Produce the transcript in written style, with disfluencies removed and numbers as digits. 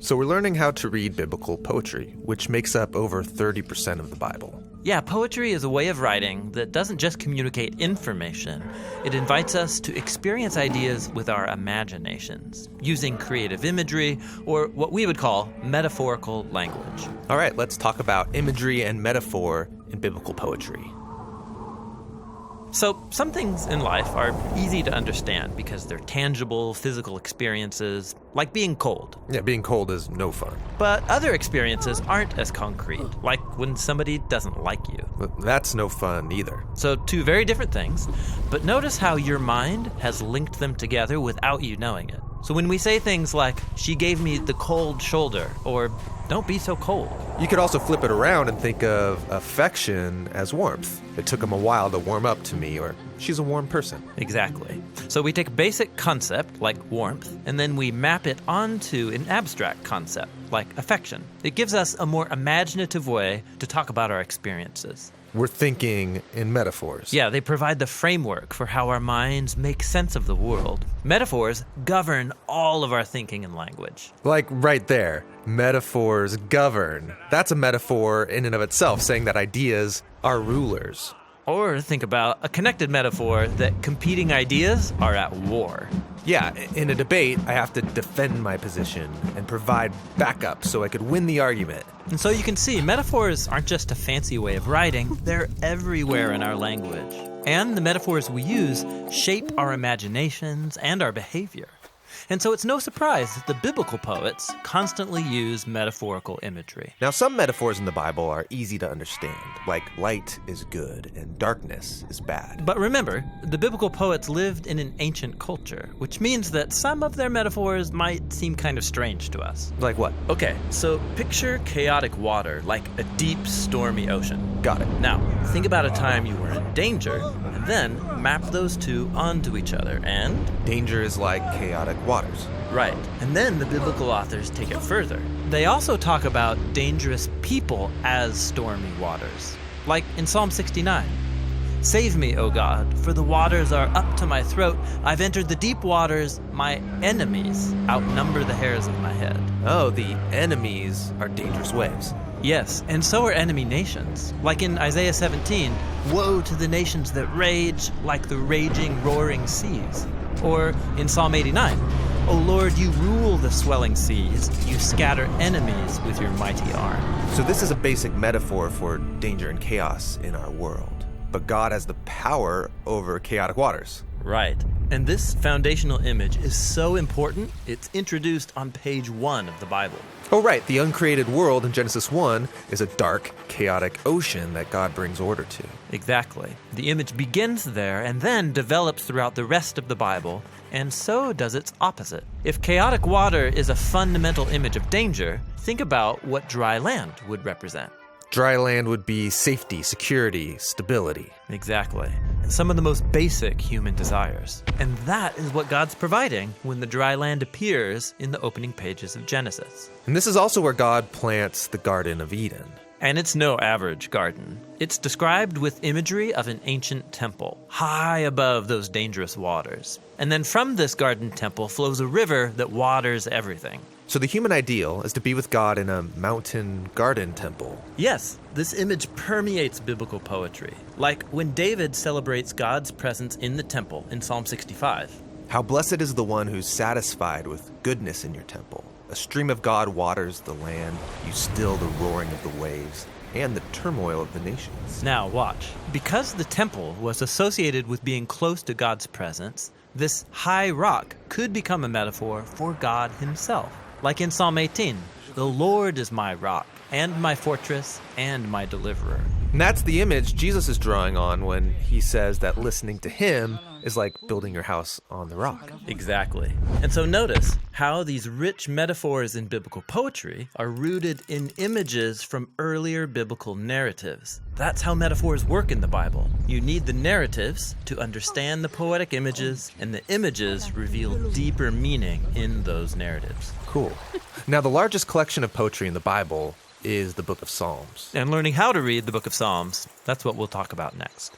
So we're learning how to read biblical poetry, which makes up over 30% of the Bible. Yeah, poetry is a way of writing that doesn't just communicate information. It invites us to experience ideas with our imaginations, using creative imagery, or what we would call metaphorical language. All right, let's talk about imagery and metaphor in biblical poetry. So some things in life are easy to understand because they're tangible, physical experiences, like being cold. Yeah, being cold is no fun. But other experiences aren't as concrete, like when somebody doesn't like you. But that's no fun either. So two very different things, but notice how your mind has linked them together without you knowing it. So when we say things like, she gave me the cold shoulder, or don't be so cold. You could also flip it around and think of affection as warmth. It took him a while to warm up to me, or she's a warm person. Exactly. So we take a basic concept, like warmth, and then we map it onto an abstract concept, like affection. It gives us a more imaginative way to talk about our experiences. We're thinking in metaphors. Yeah, they provide the framework for how our minds make sense of the world. Metaphors govern all of our thinking and language. Like right there, metaphors govern. That's a metaphor in and of itself, saying that ideas are rulers. Or think about a connected metaphor that competing ideas are at war. Yeah, in a debate, I have to defend my position and provide backup so I could win the argument. And so you can see, metaphors aren't just a fancy way of writing, they're everywhere in our language. And the metaphors we use shape our imaginations and our behavior. And so it's no surprise that the biblical poets constantly use metaphorical imagery. Now, some metaphors in the Bible are easy to understand, like light is good and darkness is bad. But remember, the biblical poets lived in an ancient culture, which means that some of their metaphors might seem kind of strange to us. Like what? Okay, so picture chaotic water, like a deep, stormy ocean. Got it. Now, think about a time you were in danger, and then map those two onto each other, and... Danger is like chaotic waters. Right. And then the biblical authors take it further. They also talk about dangerous people as stormy waters. Like in Psalm 69. Save me, O God, for the waters are up to my throat. I've entered the deep waters. My enemies outnumber the hairs of my head. Oh, the enemies are dangerous waves. Yes, and so are enemy nations. Like in Isaiah 17, woe to the nations that rage like the raging, roaring seas. Or in Psalm 89, O Lord, you rule the swelling seas. You scatter enemies with your mighty arm. So this is a basic metaphor for danger and chaos in our world. But God has the power over chaotic waters. Right. And this foundational image is so important, it's introduced on page 1 of the Bible. Oh, right. The uncreated world in Genesis 1 is a dark, chaotic ocean that God brings order to. Exactly. The image begins there and then develops throughout the rest of the Bible, and so does its opposite. If chaotic water is a fundamental image of danger, think about what dry land would represent. Dry land would be safety, security, stability. Exactly. Some of the most basic human desires. And that is what God's providing when the dry land appears in the opening pages of Genesis. And this is also where God plants the Garden of Eden. And it's no average garden. It's described with imagery of an ancient temple, high above those dangerous waters. And then from this garden temple flows a river that waters everything. So the human ideal is to be with God in a mountain garden temple. Yes, this image permeates biblical poetry. Like when David celebrates God's presence in the temple in Psalm 65. How blessed is the one who's satisfied with goodness in your temple. A stream of God waters the land. You still the roaring of the waves and the turmoil of the nations. Now watch. Because the temple was associated with being close to God's presence, this high rock could become a metaphor for God himself. Like in Psalm 18, the Lord is my rock and my fortress and my deliverer. And that's the image Jesus is drawing on when he says that listening to him is like building your house on the rock. Exactly. And so notice how these rich metaphors in biblical poetry are rooted in images from earlier biblical narratives. That's how metaphors work in the Bible. You need the narratives to understand the poetic images, and the images reveal deeper meaning in those narratives. Cool. Now, the largest collection of poetry in the Bible is the Book of Psalms. And learning how to read the Book of Psalms, that's what we'll talk about next.